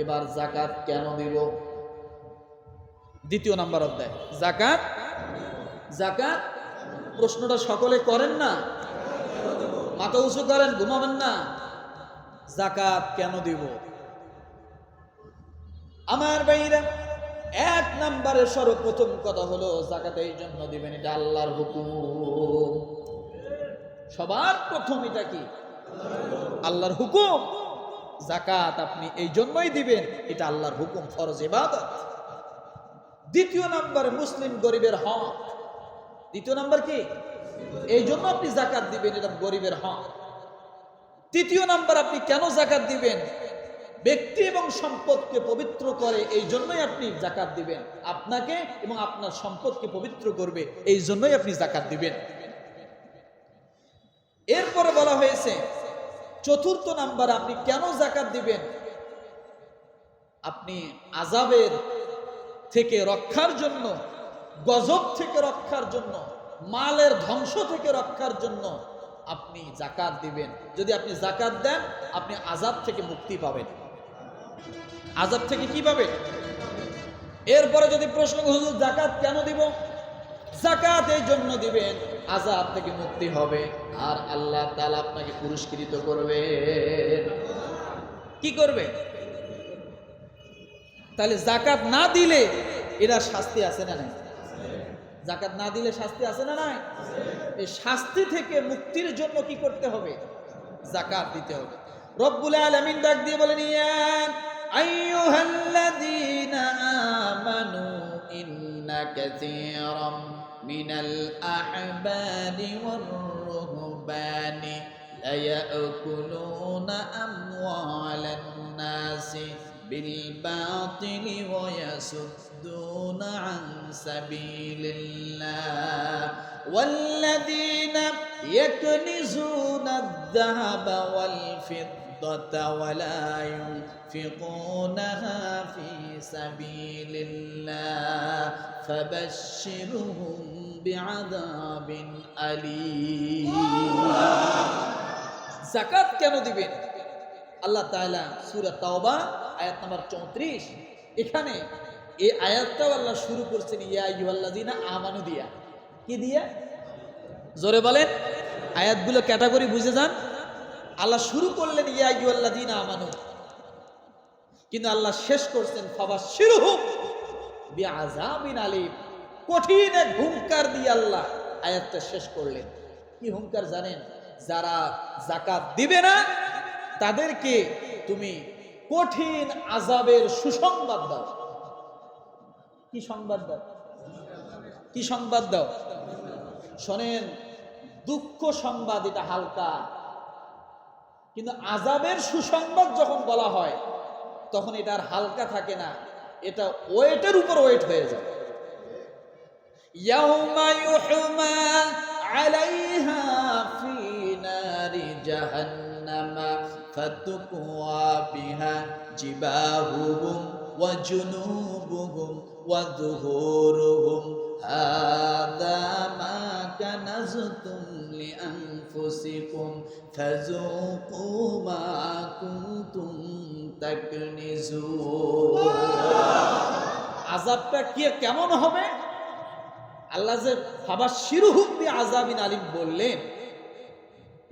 এবার যাকাত কেন দিব? দ্বিতীয় নাম্বার অধ্যায় যাকাত। যাকাত প্রশ্নটা সকলে করেন না, মাথা উঁচু করেন, ঘুমাবেন না। যাকাত কেন দিব? আমার ভাইরা, এক নম্বরের সর্বপ্রথম কথা হলো যাকাত এই জন্য দিবেন, এটা আল্লাহর হুকুম। সবার প্রথম এটা কি? আল্লাহর হুকুম। যাকাত আপনি এই জন্যই দিবেন, এটা আল্লাহর হুকুম, ফরজ ইবাদত। দ্বিতীয় নাম্বার মুসলিম গরিবের হক। দ্বিতীয় নাম্বার কি? এই জন্য আপনি যাকাত দিবেন, এটা গরিবের হক। তৃতীয় নাম্বার আপনি কেন যাকাত দিবেন? ব্যক্তি এবং সম্পদকে পবিত্র করে, এই জন্যই আপনি যাকাত দিবেন। আপনাকে এবং আপনার সম্পদকে পবিত্র করবে, এই জন্যই আপনি যাকাত দিবেন। এরপরে বলা হয়েছে চতুর্থ নাম্বার আপনি কেন যাকাত দিবেন? আপনি আযাবের থেকে রক্ষার জন্য, গজব থেকে রক্ষার জন্য, মালের ধ্বংস থেকে রক্ষার জন্য আপনি যাকাত দিবেন। যদি আপনি যাকাত দেন, আপনি আযাব থেকে মুক্তি পাবেন। আযাব থেকে কি পাবেন? এরপরে যদি প্রশ্ন, হুজুর যাকাত কেন দিব? যাকাত এই জন্য দিবেন, আযাব থেকে মুক্তি হবে আর আল্লাহ তাআলা আপনাকে পুরস্কৃত করবে। কি করবে? তাহলে যাকাত না দিলে এরা শাস্তি আছে না নাই? যাকাত না দিলে শাস্তি আছে না নাই? এই শাস্তি থেকে মুক্তির জন্য কি করতে হবে? যাকাত দিতে হবে। রব্বুল আলামিন ডাক দিয়ে বলেন, ইয়া আইয়ুহাল্লাযীনা আমানু ইন্না কাসীরাম মিনাল আহবারি ওয়ার রুহবানি লা ইয়াকুলুনা আমওয়ালান নাসি বিল বাতিলি ওয়া ইয়াসুদ্দুনা আন সাবিলিল্লাহ ওয়াল্লাযীনা ইয়াকনিজুনা আয-যাহাবা ওয়াল ফিদ্দাতা ওয়া লা ইউনফিকুনাহা ফি সাবিলিল্লাহ ফাবাশশিরহুম বিআযাবিন আলীম। যাকাত কেন দিবেন? আল্লাহ তাআলা সূরা তাওবা আয়াত নাম্বার 34, এখানে এই আয়াতটাও আল্লাহ শুরু করছেন ইয়া আইয়ুহাল্লাযীনা আমানু দিয়া। কি দিয়া? জোরে বলেন। আয়াতগুলো ক্যাটাগরি বুঝে যান। আল্লাহ শুরু করলেন ইয়া আইয়ুহাল্লাযীনা আমানু, কিন্তু আল্লাহ শেষ করছেন ফাবাশশিরহুম বিআযাবিন আলীম। কঠিন এক হুঙ্কার দিয়ে আল্লাহ আয়াতটা শেষ করলেন। কি হুঙ্কার জানেন? যারা যাকাত দিবে না তাদেরকে তুমি কঠিন আযাবের সুসংবাদ দাও। কি সংবাদ দাও? কি সংবাদ দাও? শোনেন, দুঃখ সংবাদ এটা হালকা, কিন্তু আযাবের সুসংবাদ যখন বলা হয় তখন এটা আর হালকা থাকে না, এটা ওয়েটের উপর ওয়েট হয়ে যায়। ইয়াউমা ইউহমা আলাইহা ফি নারি জাহান্নামা ফাতুকওয়া বিহা জিবাহুহুম ওয়া জুনুবুহুম ওয়া যুহুরুহুম হাযা মা কানাজতুম লিআনফুসিকুম ফাযুকু মা কুনতুম তাকনিজুন। আযাবটা কি কেমন হবে? আল্লাহ যে ফাবাশশিরহুম বিআযাবিন আলীম বললেন,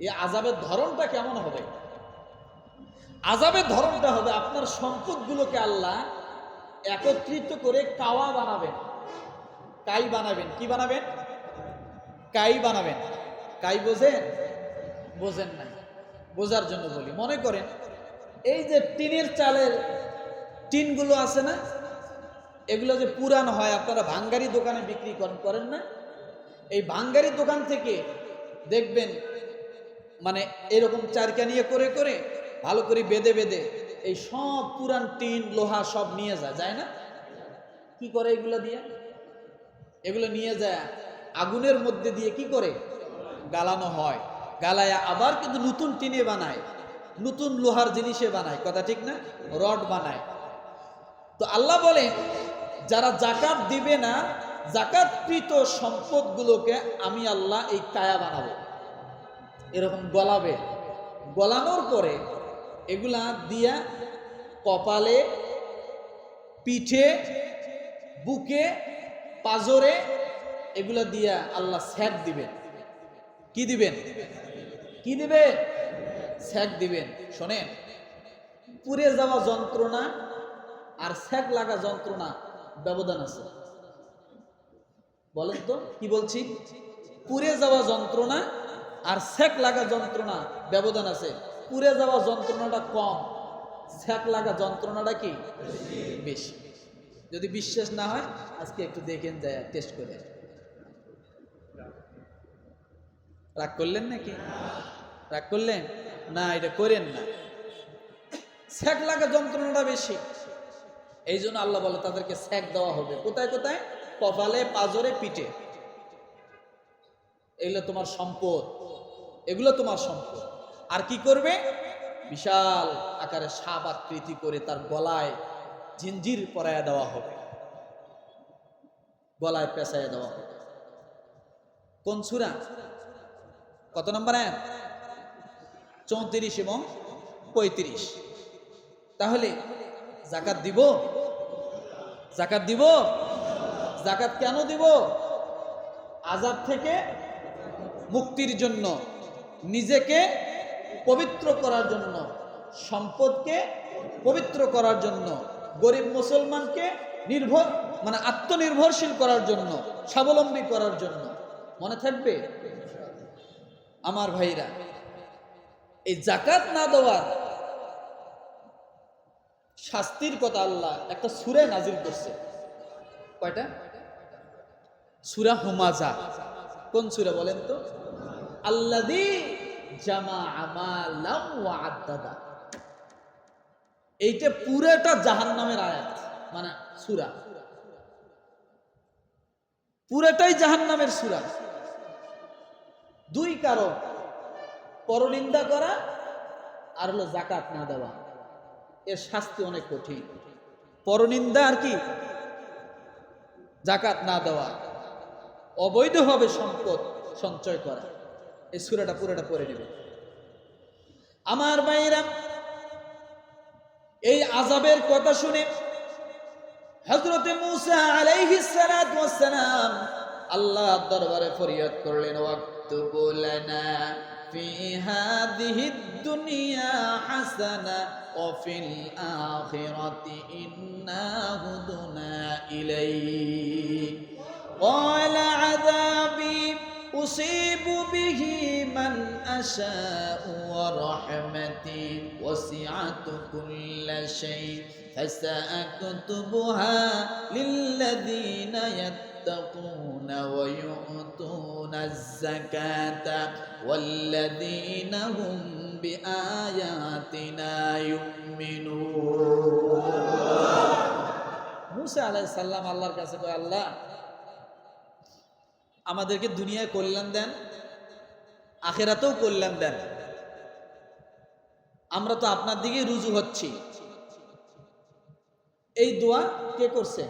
এই আযাবের ধরনটা কেমন হবে? আযাবের ধরনটা হবে আপনার সম্পদগুলোকে আল্লাহ একত্রিত করে কাওয়া বানাবেন, কাই বানাবেন। কি বানাবেন? কাই বানাবেন। কাই বোঝেন? বোঝেন না, বোঝার জন্য বলি। মনে করেন এই যে টিনের চালের টিনগুলো আছে না, এগুলো যে পুরান হয়, আপনারা ভাঙ্গারি দোকানে বিক্রি করেন না? এই ভাঙ্গারি দোকান থেকে দেখবেন মানে এরকম চারকানিয়ে করে করে ভালো করে বেঁধে বেঁধে এই সব পুরান টিন লোহা সব নিয়ে যায় না? কি করে এগুলো দিয়ে? এগুলো নিয়ে যায় আগুনের মধ্যে দিয়ে কি করে গালানো হয়। গালায় আবার কিন্তু নতুন টিনে বানায়, নতুন লোহার জিনিসে বানায়। কথা ঠিক না? রড বানায়। তো আল্লাহ বলে যারা যাকাত দিবে না, যাকাতকৃত সম্পদগুলোকে আমি আল্লাহ এই কায়া বানাবো, এরকম গলাবে। গলানোর পরে এগুলা দিয়া কপালে, পিঠে, বুকে, পাজরে এগুলা দিয়া আল্লাহ ছ্যাক দিবেন। কি দিবেন? কি দিবেন? ছ্যাক দিবেন। শোনেন, পুড়ে যাওয়া যন্ত্রণা আর ছ্যাক লাগা যন্ত্রণা ব্যবধান আছে। বলেন তো, কি বলছি? পুড়ে যাওয়া যন্ত্রণা আর ছ্যাক লাগা যন্ত্রণা ব্যবধান আছে। পুড়ে যাওয়া যন্ত্রণাটা কম, ছ্যাক লাগা যন্ত্রণাটা কি বেশি। যদি বিশ্বাস না হয় আজকে একটু দেখেন, যায় টেস্ট করে। রাগ করলেন নাকি? রাগ করলেন না? এটা করেন না। ছ্যাক লাগা যন্ত্রণাটা বেশি, এই জন্য আল্লাহ বলে তাদেরকে ছ্যাক দেওয়া হবে। কোথায় কোথায়? কপালে, পাজরে, পিঠে। এগুলো তোমার সম্পদ, এগুলো তোমার সম্পদ। আর কি করবে? বিশাল আকারে সাপ আকৃতি করে তার গলায় জিঞ্জির পরাইয়া দেওয়া হবে, গলায় পেঁচাইয়া দেওয়া হবে। কোন সূরা? কত নম্বর আয়াত? 34 এবং 35। তাহলে যাকাত দিব? যাকাত দিব? যাকাত কেন দিব? আযাব থেকে মুক্তির জন্য, নিজেকে পবিত্র করার জন্য, সম্পদকে পবিত্র করার জন্য, গরিব মুসলমানকে আত্মনির্ভরশীল করার জন্য, স্বাবলম্বী করার জন্য। মনে থাকবে আমার ভাইরা, এই যাকাত না দেওয়ার শাস্তির কথা আল্লাহ একটা সূরা নাজিল করছে। কয়টা? সূরা হুমাযা। কোন সূরা বলেন তো? আল্লাযী জামাআ মালাম ওয়া আদ্দাদা। এইটা পুরোটা জাহান্নামের আয়াত, মানে সূরা পুরোটাই জাহান্নামের সূরা। দুই কারণ, পরনিন্দা করা আর হলো যাকাত না দেওয়া। এর শাস্তি অনেক কঠিন। পরনিন্দা আর কি? যাকাত না দেওয়া, অবৈধভাবে সম্পদ সঞ্চয় করা। এই সূরাটা পুরোটা পড়ে নেবে আমার ভাইরা। এই আযাবের কথা শুনে হযরত মূসা আলাইহিস সালাতু ওয়াস সালাম আল্লাহর দরবারে ফরিয়াদ করলেন, ওয়াক্তুব লানা ফি হাযিহিদ দুনিয়া হাসানা ওয়া ফিল আখিরাতি ইন্না হুদনা ইলাইক ক্বালা আযাবি উসিবু বিহি মান আশাউ ওয়া রাহমাতি ওয়াসিআত কুল্লা শাই ফাসাআকতুবুহা লিল্লাযীনা يتقون ويؤتون الزكاة والذين هم بآياتنا يؤمنون। মূসা আলাইহিস সালাম আল্লাহর কাছে কয়, আল্লাহ আমাদেরকে দুনিয়ায় কল্যাণ দেন, আখিরাতেও কল্যাণ দেন। আমরা তো আপনার দিকে রুজু হচ্ছি। এই দোয়া কে করছে?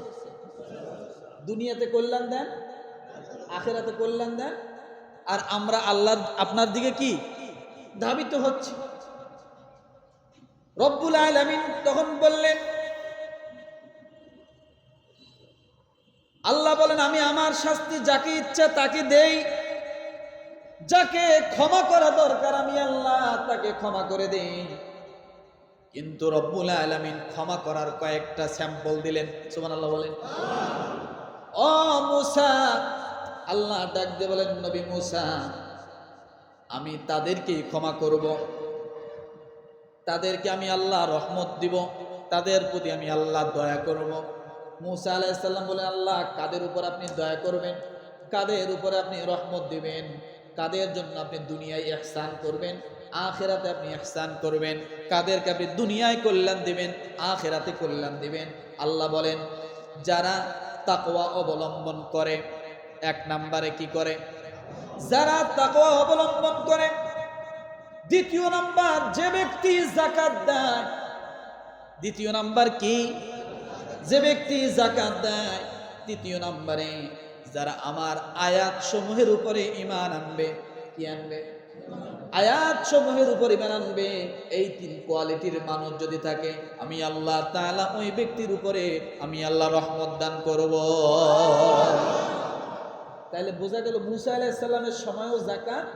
দুনিয়াতে কল্যাণ দেন, আখিরাতে কল্যাণ দেন। আর আমরা আল্লাহ আপনার দিকে কি ধাবিত হচ্ছি। রব্বুল আলামিন তখন বললেন, আল্লাহ বলেন, আমি আমার শাস্তি যাকে ইচ্ছা তাকে দেই, যাকে ক্ষমা করা দরকার আমি আল্লাহ তাকে ক্ষমা করে দেই। কিন্তু রব্বুল আলামিন ক্ষমা করার কয়েকটা স্যাম্পল দিলেন। সুবহানাল্লাহ বলেন। ও মূসা, আল্লাহ ডাক দিয়ে বলেন, নবী মূসা আমি তাদেরকেই ক্ষমা করব, তাদেরকে আমি আল্লাহ রহমত দিব, তাদের প্রতি আমি আল্লাহ দয়া করব। মূসা আলাইহিস সালাম বলেন, আল্লাহ কাদের উপর আপনি দয়া করবেন, কাদের উপরে আপনি রহমত দিবেন, কাদের জন্য আপনি দুনিয়ায় ইহসান করবেন, আখিরাতে আপনি ইহসান করবেন, কাদেরকে আপনি দুনিয়ায় কল্যাণ দিবেন, আখিরাতে কল্যাণ দিবেন। আল্লাহ বলেন, যারা তাকওয়া অবলম্বন করে। এক নম্বরে কি করে? যারা তাকওয়া অবলম্বন করে। দ্বিতীয় নাম্বার, যে ব্যক্তি যাকাত দেয়। দ্বিতীয় নাম্বার কি? যে ব্যক্তি যাকাত দেয়। তৃতীয় নম্বরে যারা আমার আয়াত সমূহের উপরে ঈমান আনবে। কি আনবে? আয়াত সমূহের উপর ঈমান আনবে, এই তিন কোয়ালিটির মানুষ যদি থাকে, আমি আল্লাহ তাআলা ওই ব্যক্তির উপরে আমি আল্লাহ রহমত দান করব। তাইলে বোঝা গেল মুসা আলাইহিস সালামের সময়ও যাকাত।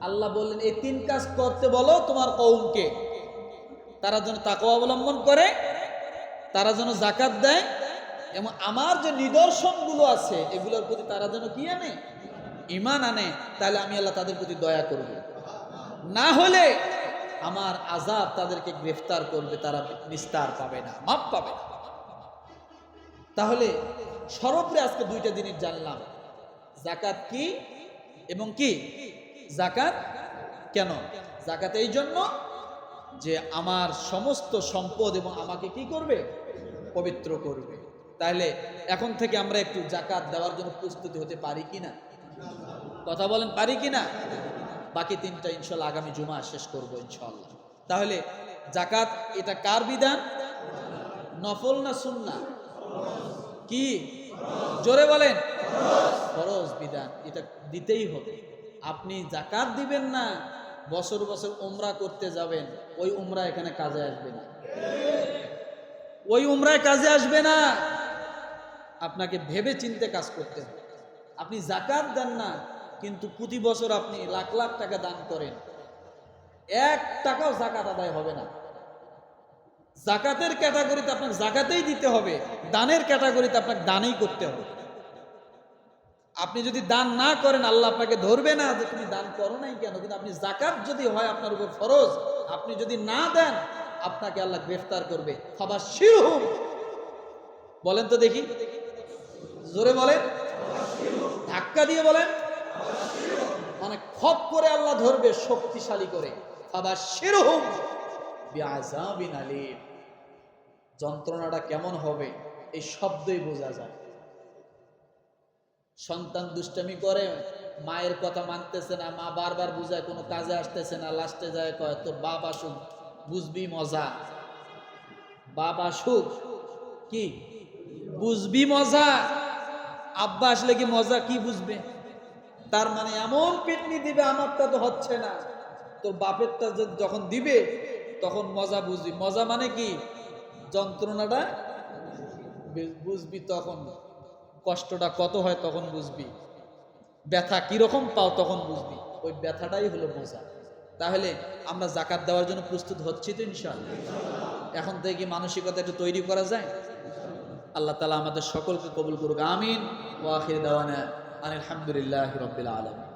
আল্লাহ বললেন এই তিন কাজ করতে বলো তোমার কওমকে, তারা যেন তাকওয়া অবলম্বন করে, তারা যেন যাকাত দেয়, এবং আমার যে নিদর্শনগুলো আছে এগুলোর প্রতি তারা যেন কি আনে, ঈমান আনে। তাহলে আমি আল্লাহ তাদের প্রতি দয়া করব, না হলে আমার আযাব তাদেরকে গ্রেফতার করবে, তারা নিস্তার পাবে না, মাপ পাবে না। তাহলে সর্বোপরি আজকে দুইটা জিনিস জানলাম, যাকাত কি এবং কি যাকাত কেন। যাকাত এই জন্য যে আমার সমস্ত সম্পদ এবং আমাকে কি করবে, পবিত্র করবে। তাহলে এখন থেকে আমরা একটু যাকাত দেওয়ার জন্য প্রস্তুতি হতে পারি কিনা, কথা বলেন, পারি কিনা? বাকি তিনটা ইনশাল্লাহ আগামী জুমা শেষ করবো ইনশাল্লাহ। তাহলে যাকাত এটা কার বিধান? নফল না সুন্নাহ? কি জোরে বলেন? ফরজ বিধান, এটা দিতেই হবে। আপনি যাকাত দিবেন না, বছর বছর উমরা করতে যাবেন, ওই উমরা এখানে কাজে আসবে না, ওই উমরায় কাজে আসবে না। আপনাকে ভেবে চিন্তে কাজ করতে হবে। আপনি যাকাত দেন না, কিন্তু প্রতি বছর আপনি লাখ লাখ টাকা দান করেন, এক টাকাও যাকাত আদায় হবে না। যাকাতের ক্যাটাগরিতে আপনাকে যাকাতেই দিতে হবে, দানের ক্যাটাগরিতে আপনাকে দানই করতে হবে। আপনি যদি দান না করেন আল্লাহ আপনাকে ধরবে না যে তুমি দান করো নাই কেন, কিন্তু আপনি যাকাত যদি হয় আপনার উপর ফরজ, আপনি যদি না দেন আপনাকে আল্লাহ গ্রেফতার করবে। ফাবাশশিরহুম, বলেন তো দেখি, জোরে বলেন, ধাক্কা দিয়ে বলেন, মানে খপ করে আল্লাহ ধরবে, শক্তিশালী করে। ফাবাশশিরহুম বিআযাবিন আলীম, যন্ত্রণাটা কেমন হবে এই শব্দই বোঝা যায়। সন্তান দুষ্টামি করে, মায়ের কথা মানতেছে না, মা বারবার বুঝায়, কোনো কাজে আসতেছে না, লাস্টে যায় কয় তোর বাপ আসুক বুঝবি মজা। বাপ আসুক কি বুঝবি মজা, আব্বা আসলে কি মজা কি বুঝবে? তার মানে এমন পিটনি দিবে, আমারটা তো হচ্ছে না, তোর বাপেরটা যখন দিবে তখন মজা বুঝবি। মজা মানে কি? যন্ত্রণাটা বুঝবি, তখন কষ্টটা কত হয় তখন বুঝবি, ব্যথা কিরকম পাও তখন বুঝবি, ওই ব্যথাটাই হলো মজা। তাহলে আমরা যাকাত দেওয়ার জন্য প্রস্তুত হচ্ছি তো ইনশাআল্লাহ। এখন থেকে মানসিকতা একটু তৈরি করা যায়। আল্লাহ তাআলা আমাদের সকলকে কবুল করুক, আমিন। ওয়া আখির দাওয়ানা আলহামদুলিল্লাহি রাব্বিল আলামিন।